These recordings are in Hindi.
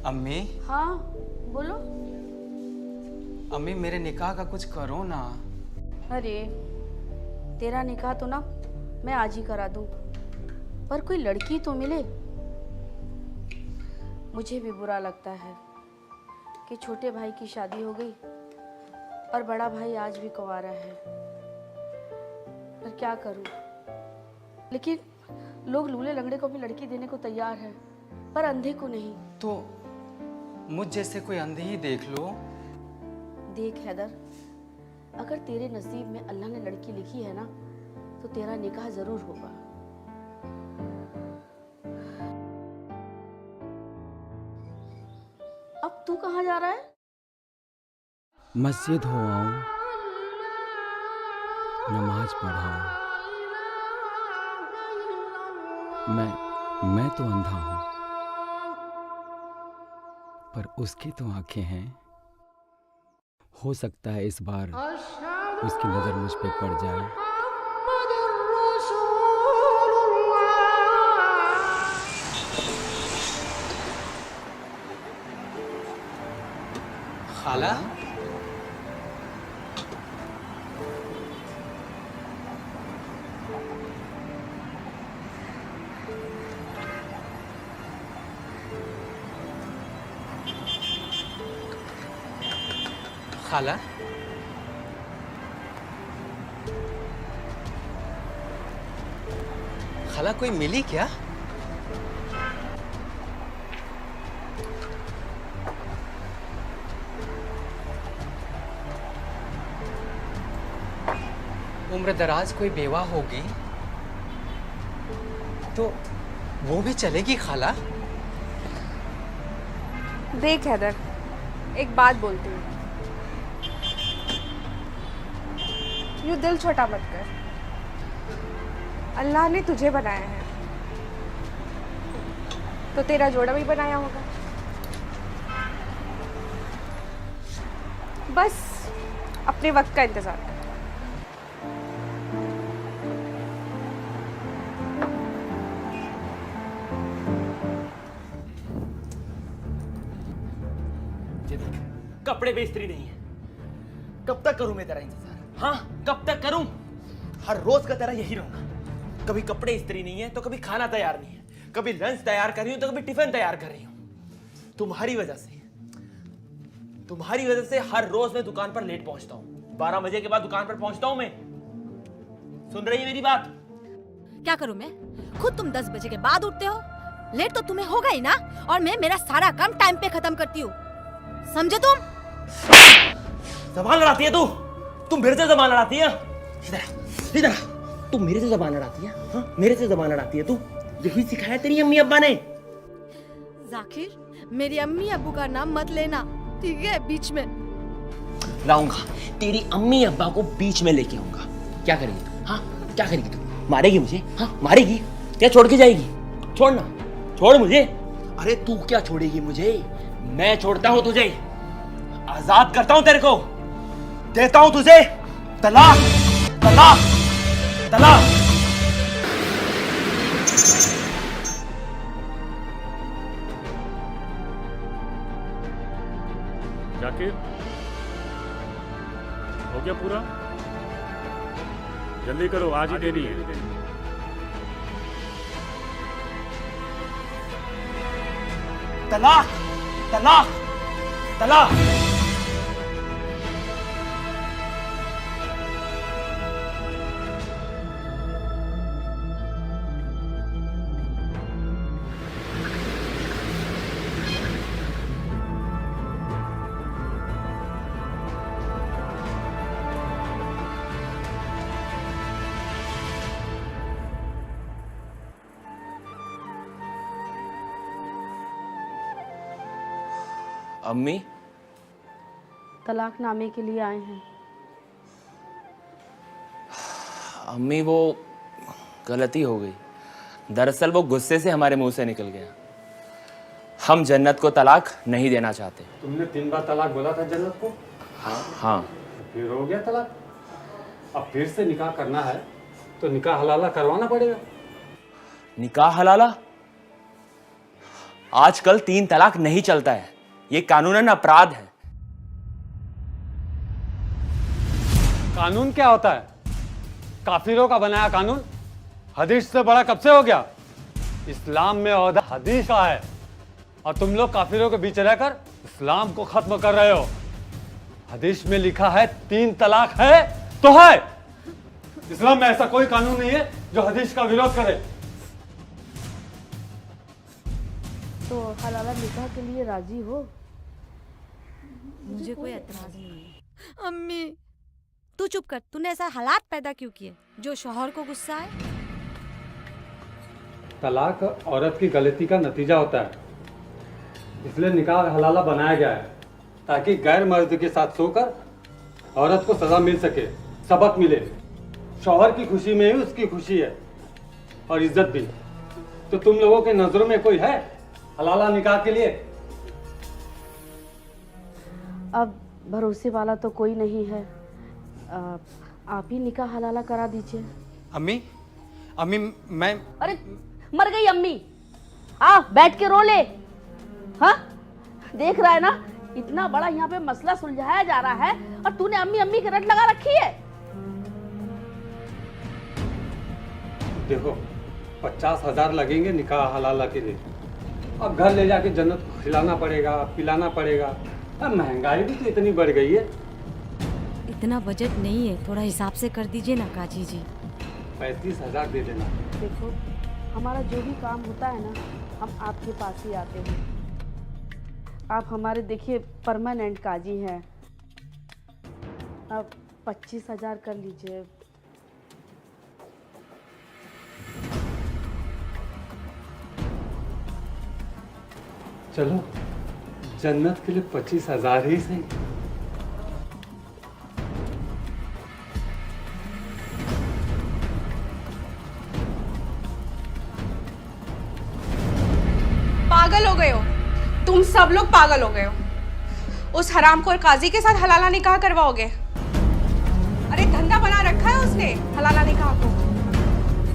अम्मी। हाँ बोलो। अम्मी मेरे निकाह का कुछ करो ना। अरे तेरा निकाह तो ना मैं आज ही करा दूं, पर कोई लड़की तो मिले। मुझे भी बुरा लगता है कि छोटे भाई की शादी हो गई और बड़ा भाई आज भी कुंवारा है। पर क्या करूं, लेकिन लोग लूले लंगड़े को भी लड़की देने को तैयार है, पर अंधे को नहीं। तो मुझ जैसे कोई अंधे ही देख लो। देख हैदर, अगर तेरे नसीब में अल्लाह ने लड़की लिखी है ना, तो तेरा निकाह जरूर होगा। अब तू कहाँ जा रहा है? मस्जिद हो आऊं, नमाज पढ़ाऊं। मैं तो अंधा हूं, पर उसकी तो आंखें हैं। हो सकता है इस बार उसकी नजर मुझ पे पड़ जाए। खाला, खाला, खाला कोई मिली क्या? उम्र दराज कोई बेवा होगी तो वो भी चलेगी खाला? देख हैदर, एक बात बोलती हूँ, यूँ दिल छोटा मत कर। अल्लाह ने तुझे बनाया है तो तेरा जोड़ा भी बनाया होगा। बस अपने वक्त का इंतजार कर। कपड़े पे इस्त्री नहीं है। कब तक करूं मैं तेरा इंतजार? हाँ, कब तक करूं? हर रोज का तेरा यही रहूंगा। कभी कपड़े इस्त्री नहीं है तो कभी खाना तैयार नहीं है, कभी लंच तैयार कर रही हूं तो कभी टिफिन तैयार कर रही हूं। तुम्हारी वजह से हर रोज मैं दुकान पर लेट पहुंचता हूं। 12 बजे के बाद दुकान पर पहुंचता हूं मैं। सुन रही है मेरी बात? क्या करूं मैं? खुद तुम 10 बजे के बाद उठते हो, लेट तो तुम्हें होगा ही ना, और मैं मेरा सारा काम टाइम पे खत्म करती हूँ, समझे तुम? ज़बान लड़ाती है तू? तुम मेरे से ज़बान लड़ाती है? इधर तू मेरे से ज़बान लड़ाती है? हाँ, मेरे से ज़बान लड़ाती है तू? यही सिखाया तेरी अम्मी अब्बा ने? जाकिर, मेरी अम्मी अब्बू का नाम मत लेना, ठीक है? बीच में लाऊंगा, तेरी अम्मी अब्बा को बीच में लेके आऊंगा। क्या करेगी तू? हाँ, क्या करेगी तू? मारेगी मुझे? हाँ, मारेगी या छोड़ के जाएगी? छोड़ना, छोड़ मुझे। अरे तू क्या छोड़ेगी मुझे? मैं छोड़ता हूं तुझे, आजाद करता हूं तेरे को, देता हूं तुझे तलाक, तलाक, तलाक। जाकिर, हो गया पूरा? जल्दी करो, आज ही देनी है। तलाक, तलाक, तलाक। अम्मी, तलाकनामे के लिए आए हैं। अम्मी वो गलती हो गई। दरअसल वो गुस्से से हमारे मुंह से निकल गया। हम जन्नत को तलाक नहीं देना चाहते। तुमने 3 बार तलाक बोला था जन्नत को। हाँ, फिर हो गया तलाक। अब फिर से निकाह करना है तो निकाह हलाला करवाना पड़ेगा। निकाह हलाला? आजकल 3 तलाक नहीं चलता है, ये कानूनन अपराध है। कानून क्या होता है? काफिरों का बनाया कानून हदीस से बड़ा कब से हो गया? इस्लाम में ओहदा हदीस का है और तुम लोग काफिरों के बीच रहकर इस्लाम को खत्म कर रहे हो। हदीस में लिखा है 3 तलाक है तो है। इस्लाम में ऐसा कोई कानून नहीं है जो हदीस का विरोध करे। तो हलाला निकाह के लिए राजी हो? मुझे कोई एतराज नहीं है। अम्मी तू चुप कर, तूने ऐसा हालात पैदा क्यों किए जो शौहर को गुस्सा आए? तलाक औरत की गलती का नतीजा होता है, इसलिए निकाह हलाला बनाया गया है ताकि गैर मर्द के साथ सोकर औरत को सजा मिल सके, सबक मिले। शौहर की खुशी में ही उसकी खुशी है और इज्जत भी। तो तुम लोगों के नजरों में कोई है हलाला निकाह के लिए? अब भरोसे वाला तो कोई नहीं है। आप ही निकाह हलाला करा दीजिए। अम्मी अम्मी मैं अरे मर गई अम्मी, आ बैठ के रो ले। हाँ देख रहा है ना, इतना बड़ा यहाँ पे मसला सुलझाया जा रहा है और तूने अम्मी अम्मी की रट लगा रखी है। देखो 50,000 लगेंगे निकाह हलाला के लिए। अब घर ले जाके जन्नत को खिलाना पड़ेगा, पिलाना पड़ेगा। अब महंगाई भी तो इतनी बढ़ गई है। इतना बजट नहीं है, थोड़ा हिसाब से कर दीजिए ना काजी जी। 35,000 दे देना। देखो हमारा जो भी काम होता है ना, हम आपके पास ही आते हैं। आप हमारे देखिए परमानेंट काजी हैं। अब 25,000 कर लीजिए। चलो जन्नत के लिए 25,000 ही सही। पागल हो गए हो तुम, सब लोग पागल हो गए हो। उस हरामखोर काजी के साथ हलाला निकाह करवाओगे? अरे धंधा बना रखा है उसने हलाला निकाह को।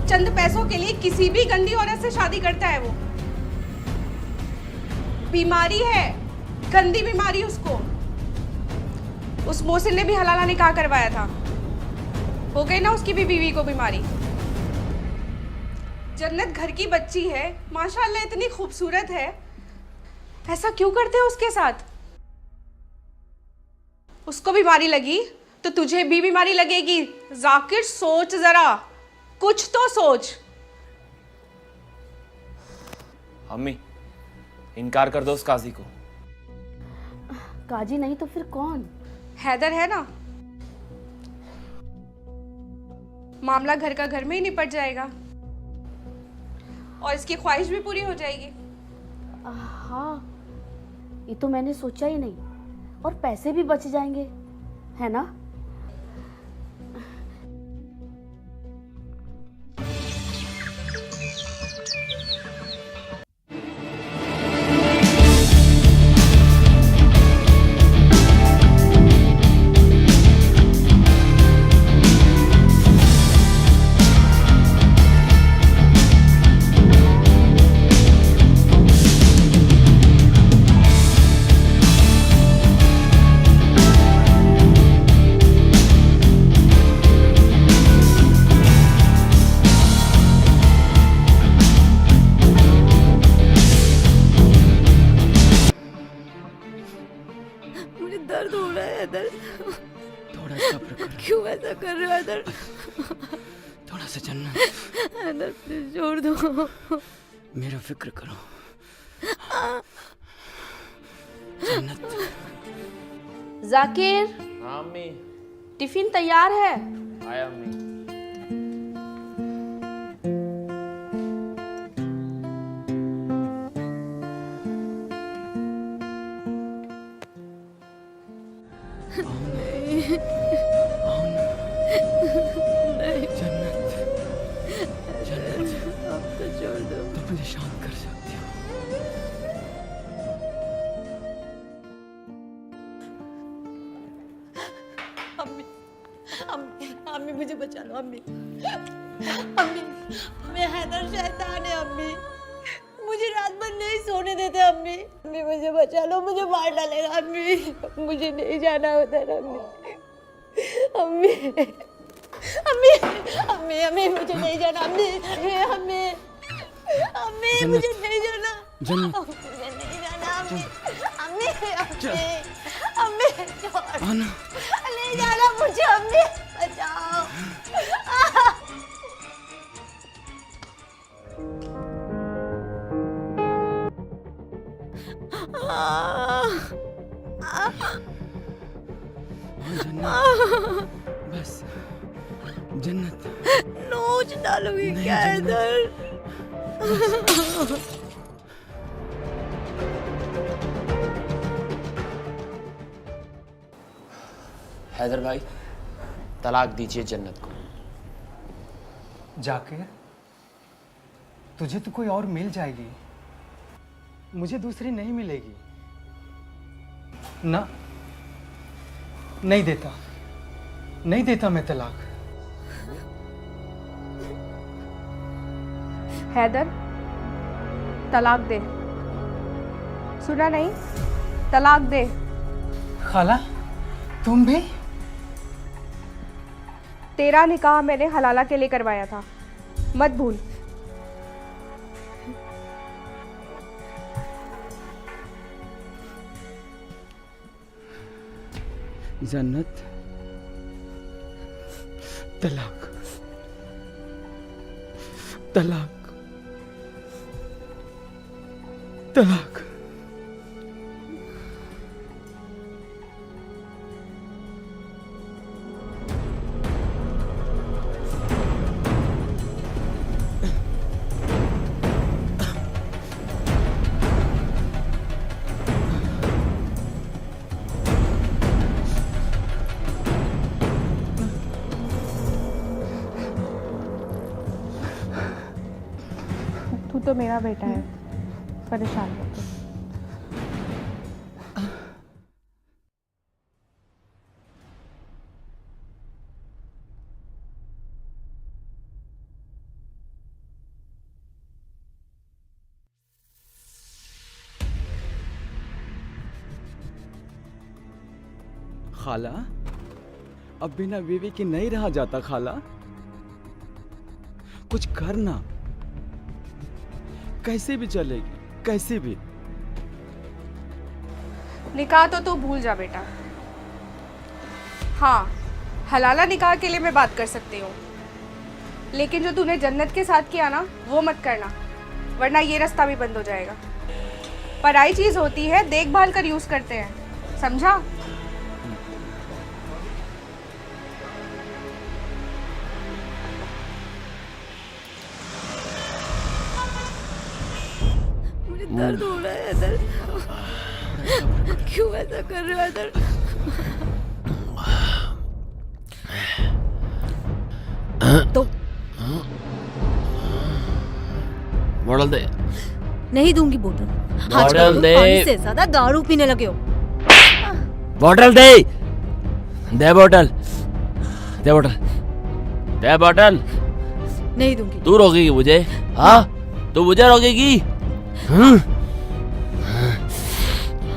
चंद पैसों के लिए किसी भी गंदी औरत से शादी करता है वो। बीमारी है, गंदी बीमारी उसको। उस मोहसिन ने भी हलाला निकाह करवाया था, हो गई ना उसकी भी बीवी को बीमारी। जन्नत घर की बच्ची है, माशाल्लाह इतनी खूबसूरत है, ऐसा क्यों करते हो उसके साथ? उसको बीमारी लगी तो तुझे भी बीमारी लगेगी। जाकिर सोच जरा, कुछ तो सोच। अम्मी इनकार कर दो उस काजी को। काजी नहीं तो फिर कौन? हैदर है ना, मामला घर का घर में ही निपट जाएगा और इसकी ख्वाहिश भी पूरी हो जाएगी। हाँ ये तो मैंने सोचा ही नहीं, और पैसे भी बच जाएंगे, है ना? मुझे दर्द हो रहा है हैदर। थोड़ा सब्र करो, क्यों ऐसा कर रहे हो हैदर? थोड़ा सा जन्नत, हैदर प्लीज छोड़ दो। मेरा फिक्र करो। जन्नत। जाकिर हाँ अम्मी। टिफिन तैयार है। आया अम्मी। आओ ना। नहीं जन्नत, जन्नत, अब तो छोड़ दो। तुम मुझे शांत कर सकती हो। अम्मी अम्मी अम्मी मुझे बचा लो अम्मी। अम्मी मैं हैदर शैतान है अम्मी, मुझे रात भर नहीं सोना होने देते अम्मी। अम्मी मुझे बचा लो, मुझे मार डालेगा अम्मी। मुझे नहीं जाना उधर अम्मी। अम्मी अम्मी अम्मी अम्मी मुझे नहीं जाना अम्मी। अम्मी अम्मी मुझे नहीं जाना। जन्नत मुझे नहीं जाना अम्मी। अम्मी अम्मी अम्मी छोड़, नहीं जाना मुझे अम्मी, बचाओ। जन्नत बस जन्नत नोच डालोगी क्या इधर? हैदर भाई, तलाक दीजिए जन्नत को। जाकिर, तुझे तो कोई और मिल जाएगी, मुझे दूसरी नहीं मिलेगी ना। नहीं देता मैं तलाक। हैदर, तलाक दे। सुना नहीं? तलाक दे। खाला, तुम भी? तेरा निकाह मैंने हलाला के लिए करवाया था, मत भूल। जन्नत, तलाक तलाक तलाक। तू तो मेरा बेटा है, परेशान मत हो। खाला, अब बिना बीवी के नहीं रहा जाता खाला, कुछ करना। कैसे भी चलेगी, कैसे भी। निकाह तो तू भूल जा बेटा। हाँ, हलाला निकाह के लिए मैं बात कर सकती हूँ, लेकिन जो तूने जन्नत के साथ किया ना, वो मत करना, वरना ये रास्ता भी बंद हो जाएगा। पराई चीज होती है, देखभाल कर यूज करते हैं, समझा? दर्द हो रहा है इधर। क्यों ऐसा कर रहे हो इधर? तो बोतल दे। नहीं दूंगी बोतल। बोतल दे। पानी से ज्यादा दारू पीने लगे हो। बोतल दे। दे बोतल। दे बोतल। दे बोतल। नहीं दूंगी। तू रोकेगी मुझे? हाँ, तू मुझे रोकेगी?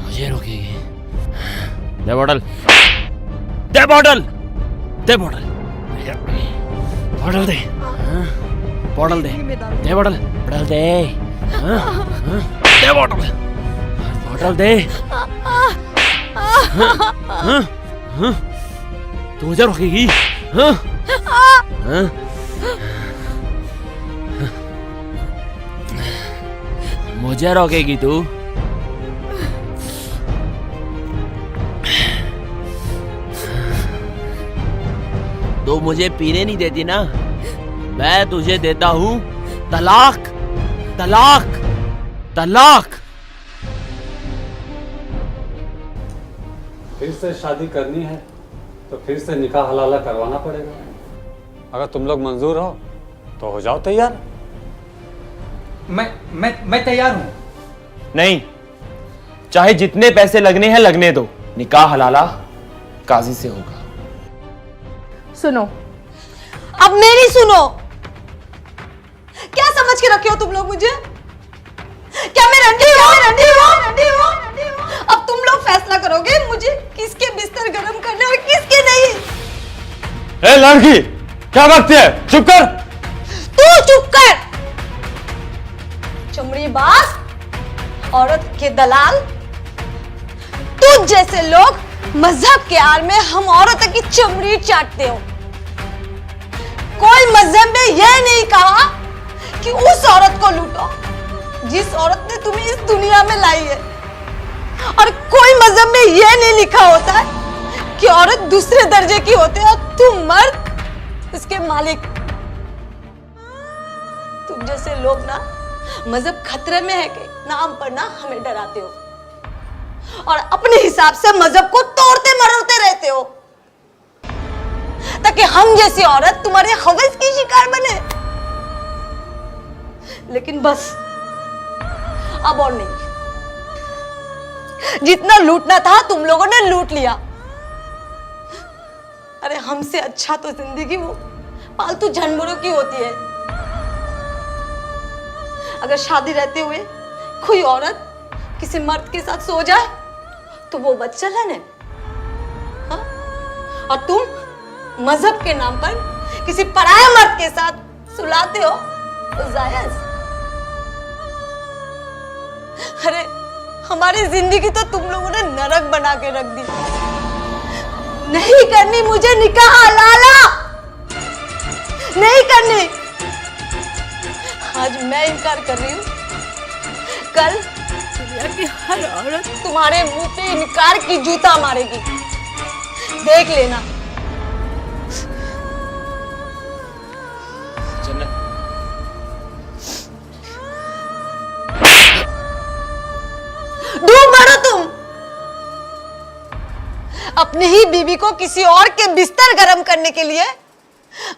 मुझे रोकेगी? दे बोतल। दे बोतल। दे बोतल। बोतल दे। बोतल दे। दे बोतल। बोतल दे। दे बोतल। बोतल दे। तू मुझे रोकेगी? मुझे रोकेगी तू? तो मुझे पीने नहीं देती ना, मैं तुझे देता हूँ तलाक। तलाक तलाक। फिर से शादी करनी है तो फिर से निकाह हलाला करवाना पड़ेगा। अगर तुम लोग मंजूर हो तो हो जाओ तैयार। मैं तैयार हूँ। नहीं, चाहे जितने पैसे लगने हैं लगने दो, निकाह हलाला काजी से होगा। सुनो, अब मेरी सुनो। क्या समझ के रखे हो तुम लोग मुझे? क्या मैं रंडी हूँ? अब तुम लोग फैसला करोगे मुझे किसके बिस्तर गरम करने और किसके नहीं। ए लड़की, क्या करती है? चुप कर। तू चुप कर, चमड़ी बाज, औरत के दलाल। तू जैसे लोग मजहब के आड़ में हम औरतों की चमड़ी चाटते हो। कोई मजहब ने यह नहीं कहा कि उस औरत को लूटो जिस औरत ने तुम्हें इस दुनिया में लाई है, और कोई मजहब में यह नहीं लिखा होता है कि औरत दूसरे दर्जे की होती है और तुम मर्द इसके मालिक। तुम जैसे लोग ना मजहब खतरे में है के नाम पर ना हमें डराते हो और अपने हिसाब से मजहब को तोड़ते मरोड़ते रहते हो ताकि हम जैसी औरत तुम्हारे हवस की शिकार बने। लेकिन बस अब और नहीं, जितना लूटना था तुम लोगों ने लूट लिया। अरे हमसे अच्छा तो जिंदगी वो पालतू जानवरों की होती है। अगर शादी रहते हुए कोई औरत किसी मर्द के साथ सो जाए तो वो बदचलन है, हाँ? और तुम मजहब के नाम पर किसी पराया मर्द के साथ सुलाते हो तो जायज। अरे हमारी जिंदगी तो तुम लोगों ने नरक बना के रख दी। नहीं करनी मुझे निकाह लाला, नहीं करनी। आज मैं इनकार कर रही हूँ, कल दुनिया की हर औरत तुम्हारे मुंह पे इनकार की जूता मारेगी, देख लेना। डूब मरो तुम। अपनी ही बीवी को किसी और के बिस्तर गरम करने के लिए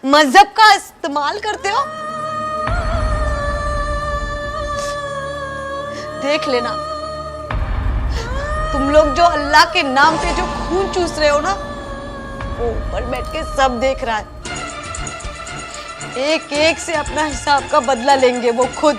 मजहब का इस्तेमाल करते हो। देख लेना, तुम लोग जो अल्लाह के नाम पे जो खून चूस रहे हो ना, वो ऊपर बैठ के सब देख रहा है। एक एक से अपना हिसाब का बदला लेंगे वो खुद।